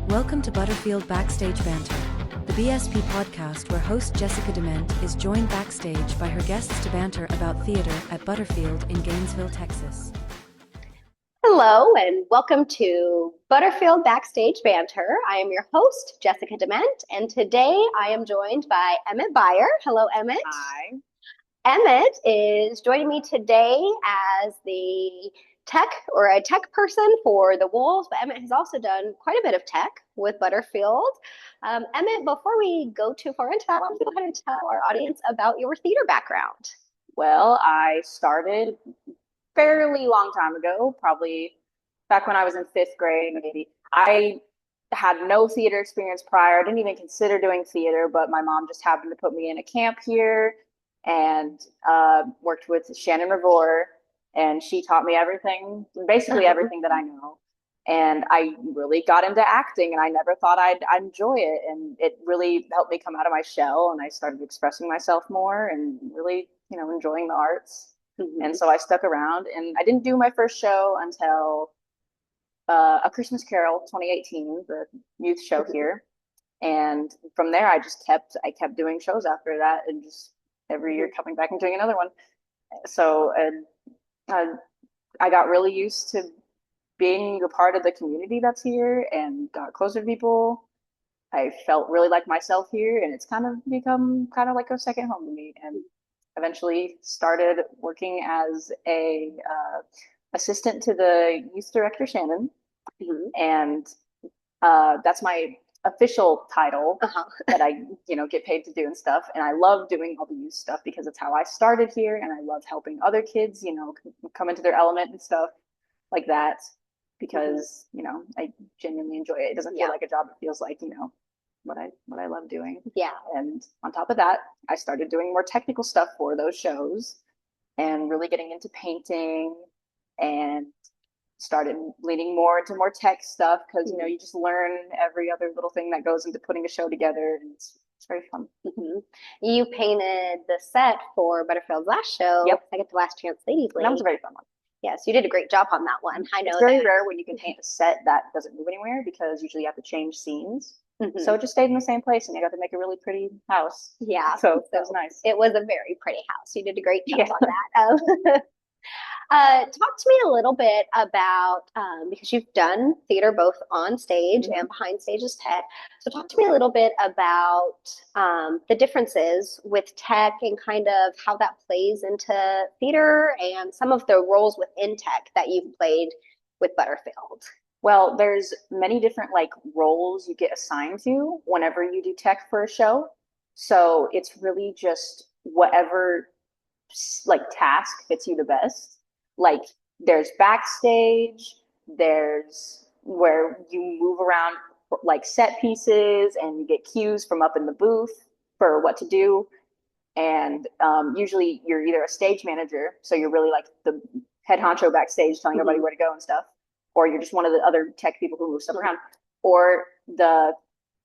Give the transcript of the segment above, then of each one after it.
Welcome to Butterfield Backstage Banter, the BSP podcast where host Jessica DeMent is joined backstage by her guests to banter about theater at Butterfield in Gainesville, Texas. Hello and welcome to Butterfield Backstage Banter. I am your host, Jessica DeMent, and today I am joined by Emmet Bayer. Hello, Emmet. Hi. Emmet is joining me today as the a tech person for the Wolves, but Emmet has also done quite a bit of tech with Butterfield. Emmet, before we go too far into that, why don't you go ahead and tell our audience about your theater background? Well, I started fairly long time ago, probably back when I was in 5th grade, maybe. I had no theater experience prior. I didn't even consider doing theater, but my mom just happened to put me in a camp here and worked with Shannon Revore, and she taught me everything, basically everything that I know. And I really got into acting, and I never thought I'd enjoy it. And it really helped me come out of my shell, and I started expressing myself more and really, enjoying the arts. Mm-hmm. And so I stuck around, and I didn't do my first show until A Christmas Carol 2018, the youth show here. And from there, I kept doing shows after that, and just every year coming back and doing another one. So I got really used to being a part of the community that's here and got closer to people. I felt really like myself here, and it's kind of become kind of like a second home to me. And eventually started working as a assistant to the youth director, Shannon. Mm-hmm. And that's my official title that I, get paid to do and stuff. And I love doing all the youth stuff because it's how I started here. And I love helping other kids, come into their element and stuff like that because, I genuinely enjoy it. It doesn't feel like a job. It feels like, what I love doing. Yeah. And on top of that, I started doing more technical stuff for those shows and really getting into painting and started leaning more into more tech stuff because you just learn every other little thing that goes into putting a show together, and it's very fun. Mm-hmm. You painted the set for Butterfield's last show. Yep. I get the Last Chance Ladies League. That was a very fun one. Yes, you did a great job on that one. I know it's very rare when you can paint a set that doesn't move anywhere because usually you have to change scenes. Mm-hmm. So it just stayed in the same place, and you got to make a really pretty house. Yeah, so that was nice. It was a very pretty house. You did a great job on that. Talk to me a little bit about, because you've done theater both on stage and behind stage as tech. So talk to me a little bit about the differences with tech and kind of how that plays into theater and some of the roles within tech that you've played with Butterfield. Well, there's many different roles you get assigned to whenever you do tech for a show. So it's really just whatever task fits you the best. There's backstage, there's where you move around set pieces and you get cues from up in the booth for what to do. And usually you're either a stage manager, so you're really the head honcho backstage telling everybody where to go and stuff, or you're just one of the other tech people who move stuff around, or the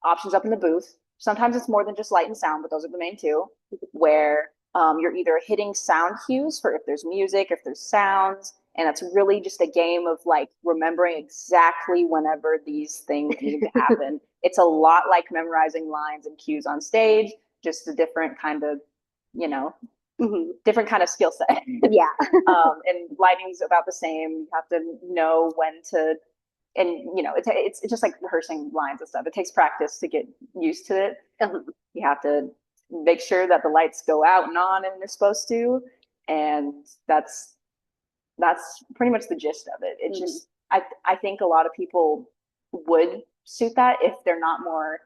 options up in the booth. Sometimes it's more than just light and sound, but those are the main two, where you're either hitting sound cues for if there's music, if there's sounds, and it's really just a game of remembering exactly whenever these things need to happen. It's a lot like memorizing lines and cues on stage, just a different kind of, different kind of skill set. Yeah. And lighting's about the same. You have to know when to, and it's just like rehearsing lines and stuff. It takes practice to get used to it. You have to make sure that the lights go out and on and they're supposed to, and that's pretty much the gist of it. It just I think a lot of people would suit that if they're not more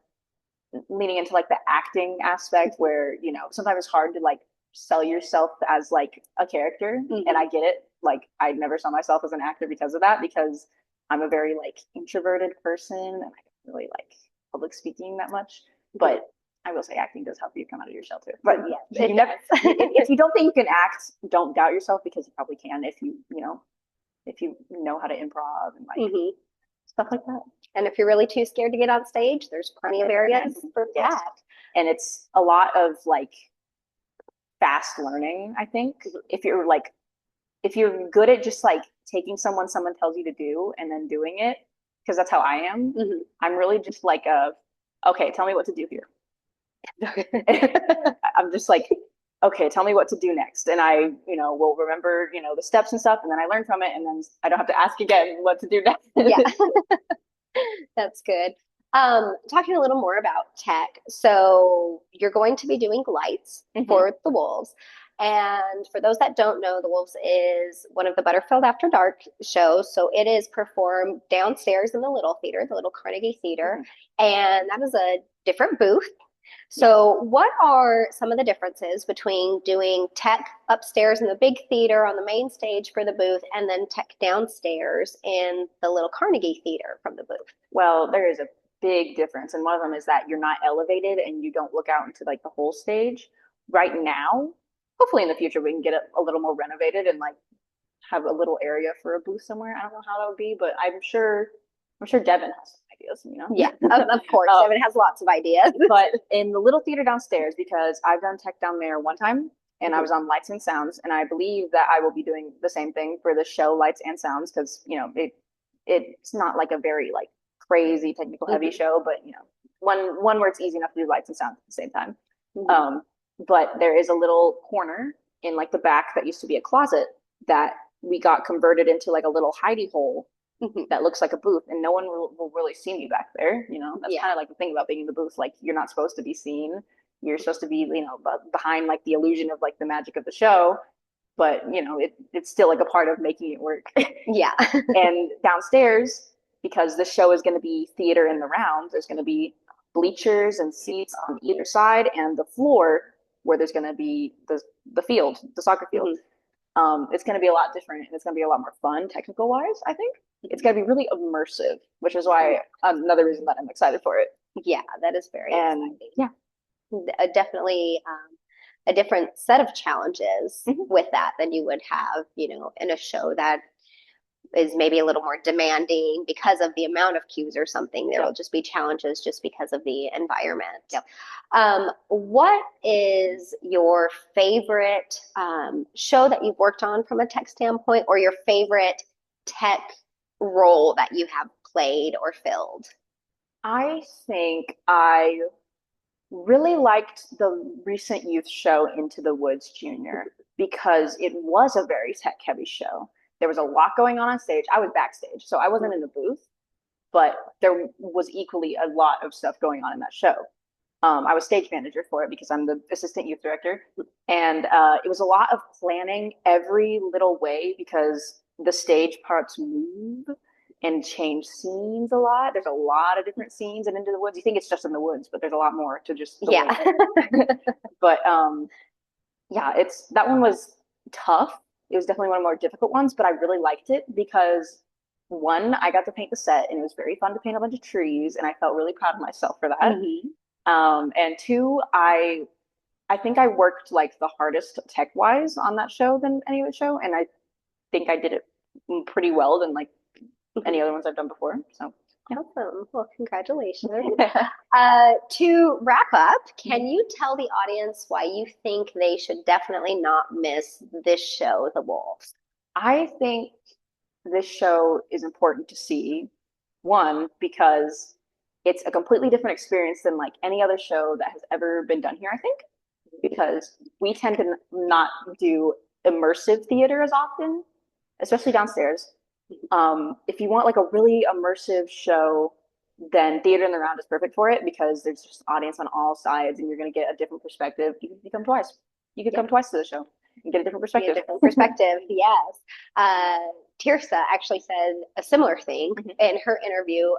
leaning into the acting aspect, where sometimes it's hard to sell yourself as a character. And I get it. I never saw myself as an actor because of that, because I'm a very introverted person and I don't really like public speaking that much. But I will say acting does help you come out of your shell too. But yeah, if you don't think you can act, don't doubt yourself, because you probably can if you know how to improv and stuff like that. And if you're really too scared to get on stage, there's plenty of areas for that. And it's a lot of fast learning, I think. If you're good at just taking someone tells you to do and then doing it, because that's how I am. Mhm. I'm really just like okay, tell me what to do here. I'm just like, okay, tell me what to do next. And I, will remember, the steps and stuff, and then I learn from it, and then I don't have to ask again what to do next. Yeah, that's good. Talking a little more about tech. So you're going to be doing lights for the Wolves. And for those that don't know, the Wolves is one of the Butterfield After Dark shows. So it is performed downstairs in the Little Theater, the Little Carnegie Theater. And that is a different booth. So what are some of the differences between doing tech upstairs in the big theater on the main stage for the booth and then tech downstairs in the Little Carnegie Theater from the booth? Well, there is a big difference. And one of them is that you're not elevated and you don't look out into like the whole stage. Right now, hopefully in the future, we can get it a little more renovated and like have a little area for a booth somewhere. I don't know how that would be, but I'm sure Devin has some ideas, Yeah, of course. Devin has lots of ideas. But in the little theater downstairs, because I've done tech down there one time and I was on lights and sounds, and I believe that I will be doing the same thing for the show lights and sounds, because it's not like a very like crazy technical heavy show, but one where it's easy enough to do lights and sounds at the same time. But there is a little corner in like the back that used to be a closet that we got converted into like a little hidey hole that looks like a booth, and no one will really see me back there. That's kind of like the thing about being in the booth. Like, you're not supposed to be seen. You're supposed to be, behind like the illusion of like the magic of the show. But, it's still like a part of making it work. Yeah. And downstairs, because the show is going to be theater in the round, there's going to be bleachers and seats on either side, and the floor where there's going to be the field, the soccer field. It's going to be a lot different, and it's going to be a lot more fun technical wise, I think. It's going to be really immersive, which is why another reason that I'm excited for it. Yeah, that is very exciting. Yeah. Definitely a different set of challenges with that than you would have, in a show that is maybe a little more demanding because of the amount of cues or something. There will just be challenges just because of the environment. What is your favorite show that you've worked on from a tech standpoint, or your favorite tech role that you have played or filled? I think I really liked the recent youth show Into the Woods Junior, because it was a very tech heavy show. There was a lot going on stage. I was backstage, so I wasn't in the booth, but there was equally a lot of stuff going on in that show. I was stage manager for it because I'm the assistant youth director. And it was a lot of planning every little way, because the stage parts move and change scenes a lot. There's a lot of different scenes in Into the Woods. You think it's just in the woods, but there's a lot more to just the woods. But that one was tough. It was definitely one of the more difficult ones, but I really liked it because, one, I got to paint the set, and it was very fun to paint a bunch of trees, and I felt really proud of myself for that. And two, I think I worked like the hardest tech wise on that show than any other show, and I think I did it pretty well than like any other ones I've done before. So awesome. Well, congratulations. To wrap up, can you tell the audience why you think they should definitely not miss this show, The Wolves? I think this show is important to see. One, because it's a completely different experience than like any other show that has ever been done here, I think, because we tend to not do immersive theater as often, especially downstairs. If you want like a really immersive show, then Theater in the Round is perfect for it, because there's just audience on all sides, and you're going to get a different perspective. Even if you come twice, you could come twice to the show and get a different perspective. Yes. Tirsa actually said a similar thing in her interview,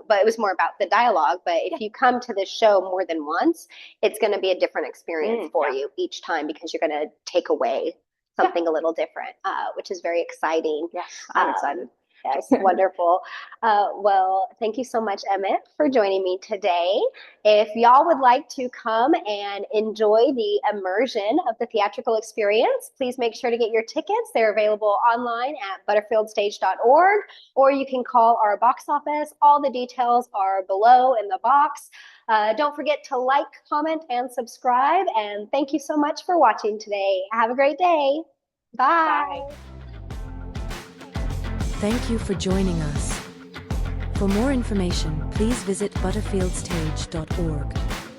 but it was more about the dialogue. But if you come to this show more than once, it's going to be a different experience for you each time, because you're going to take away something a little different, which is very exciting. Yes, I'm excited. Yes, wonderful. Well, thank you so much, Emmet, for joining me today. If y'all would like to come and enjoy the immersion of the theatrical experience, please make sure to get your tickets. They're available online at butterfieldstage.org, or you can call our box office. All the details are below in the box. Don't forget to like, comment, and subscribe. And thank you so much for watching today. Have a great day. Bye. Thank you for joining us. For more information, please visit butterfieldstage.org.